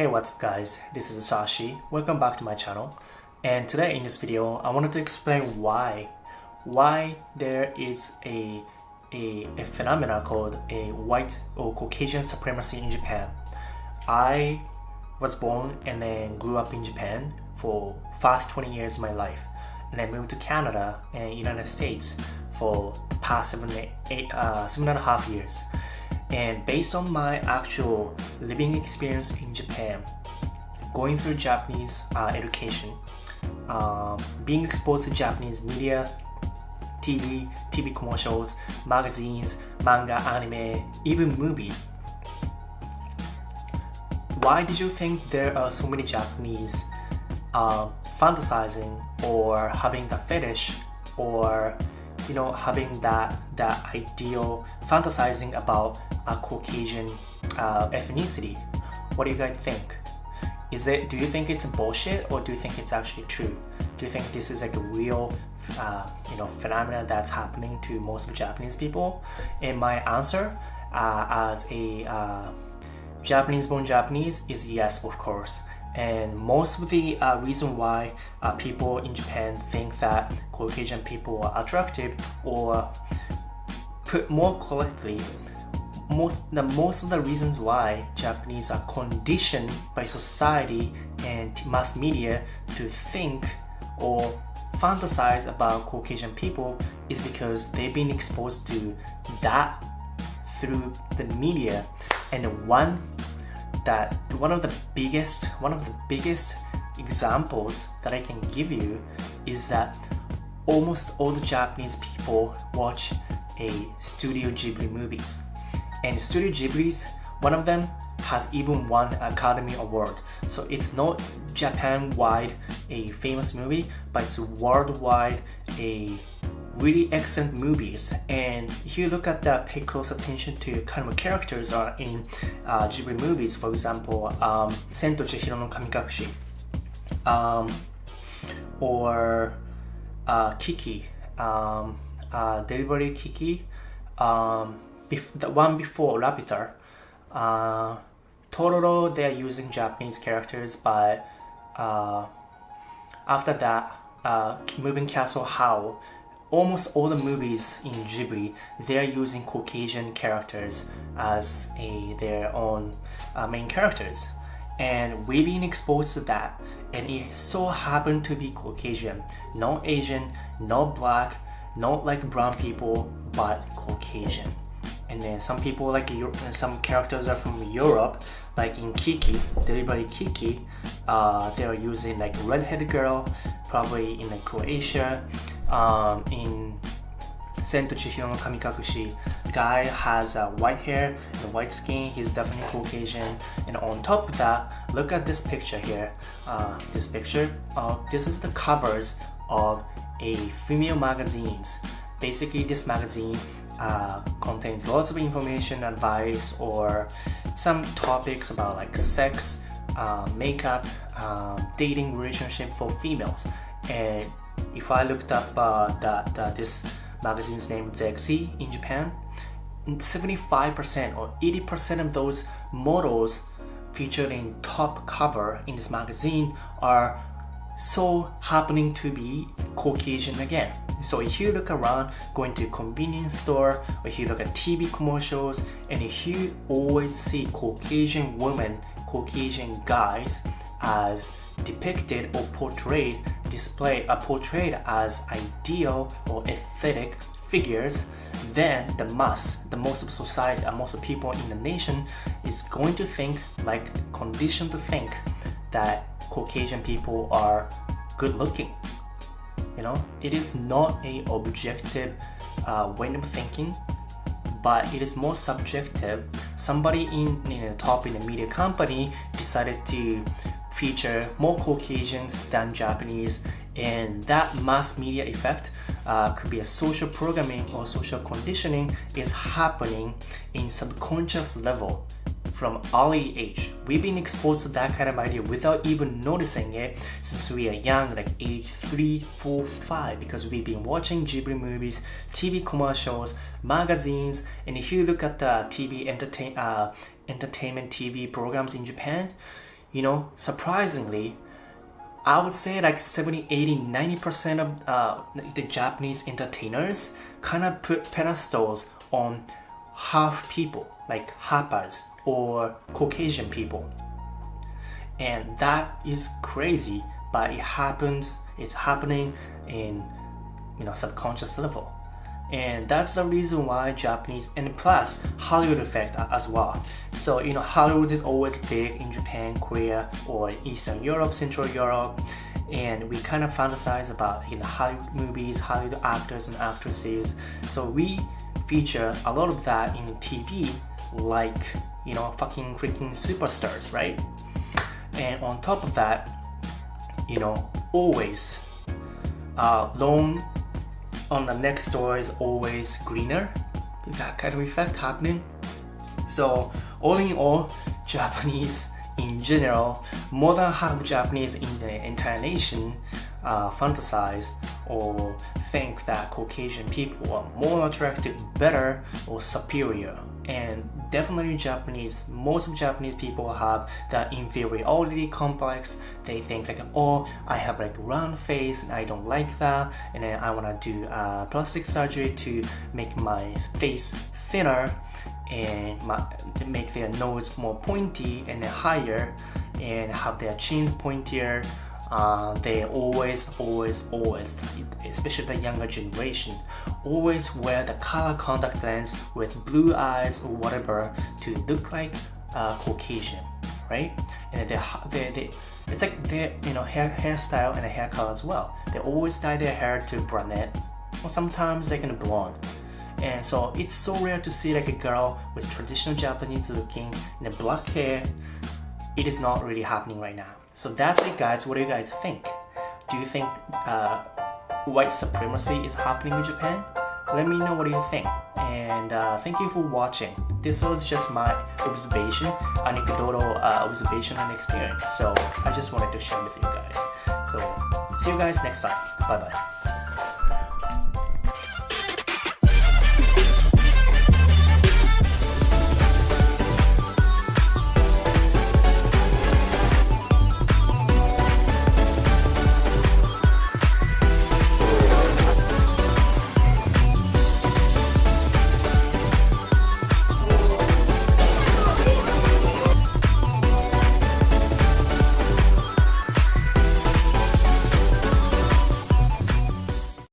Hey, what's up guys, this is Sashi. Welcome back to my channel, and today in this video I wanted to explain why there is a phenomena called a white or Caucasian supremacy in Japan. I was born and then grew up in Japan for past 20 years of my life, and I moved to Canada and United States for the past 7.5 years. And based on my actual living experience in Japan, going through Japanese education, being exposed to Japanese media, TV commercials, magazines, manga, anime, even movies. Why did you think there are so many Japanese fantasizing or having the fetish, or having that ideal fantasizing about a Caucasian ethnicity? What do you guys think? Do you think it's bullshit, or do you think it's actually true? Do you think this is like a real phenomenon that's happening to most of Japanese people? And my answer as a Japanese-born Japanese is yes, of course. And most of the reason why people in Japan think that Caucasian people are attractive, or put more correctly, most of the reasons why Japanese are conditioned by society and mass media to think or fantasize about Caucasian people is because they've been exposed to that through the media. And one of the biggest examples that I can give you is that almost all the Japanese people watch Studio Ghibli movies. And Studio Ghibli's, one of them has even won an Academy Award. So it's not Japan-wide a famous movie, but it's worldwide a really excellent movies. And if you look at that, pay close attention to kind of characters are in Ghibli movies. For example, Sen to Chihiro no Kamikakushi, or Kiki, Delivery Kiki, the one before Laputa. Totoro, they're using Japanese characters, but after that, Moving Castle Howl, almost all the movies in Ghibli, they're using Caucasian characters as their own main characters. And we've been exposed to that, and it so happened to be Caucasian, not Asian, not black, not like brown people, but Caucasian. And then some people, like some characters are from Europe, like in Kiki, Delivery Kiki, they're using like redheaded girl, probably in like Croatia. In Sen to Chihiro no Kamikakushi, guy has white hair and white skin, he's definitely Caucasian. And on top of that, look at this picture here. This is the covers of a female magazines. Basically, this magazine contains lots of information, advice, or some topics about like sex, makeup, dating, relationship for females. And if I looked up this magazine's name, Zexi, in Japan, 75% or 80% of those models featured in top cover in this magazine are so happening to be Caucasian again. So if you look around, going to convenience store, or if you look at TV commercials, and if you always see Caucasian women, Caucasian guys as depicted or portrayed as ideal or aesthetic figures, then most of society and most of people in the nation is going to think, like conditioned to think, that Caucasian people are good looking. It is not a objective way of thinking, but it is more subjective. Somebody in the top in a media company decided to feature more Caucasians than Japanese, and that mass media effect could be a social programming or social conditioning is happening in subconscious level from early age. We've been exposed to that kind of idea without even noticing it since we are young, like age 3, 4, 5, because we've been watching Ghibli movies, TV commercials, magazines. And if you look at the entertainment TV programs in Japan, you know, surprisingly, I would say like 70, 80, 90% of the Japanese entertainers kind of put pedestals on half people, like Halfies or Caucasian people. And that is crazy, but it's happening in, you know, subconscious level. And that's the reason why Japanese, and plus Hollywood effect as well. So, you know, Hollywood is always big in Japan, Korea, or Eastern Europe, Central Europe. And we kind of fantasize about, you know, Hollywood movies, Hollywood actors and actresses. So we feature a lot of that in TV, like, you know, fucking freaking superstars, right? And on top of that, you know, always long on the next door is always greener. That kind of effect happening. So all in all, Japanese in general, more than half of Japanese in the entire nation fantasize or think that Caucasian people are more attractive, better, or superior. And definitely most of Japanese people have that inferiority complex. They think like, oh, I have like round face and I don't like that, and then I want to do plastic surgery to make my face thinner and to make their nose more pointy and then higher, and have their chins pointier. They always, especially the younger generation, always wear the color contact lens with blue eyes or whatever to look like Caucasian, right? And it's like their, you know, hairstyle and the hair color as well. They always dye their hair to brunette, or sometimes they can blonde. And so it's so rare to see like a girl with traditional Japanese looking and black hair. It is not really happening right now. So that's it, guys. What do you guys think? Do you think white supremacy is happening in Japan? Let me know what you think. And thank you for watching. This was just my observation, anecdotal observation and experience. So I just wanted to share with you guys. So see you guys next time. Bye bye.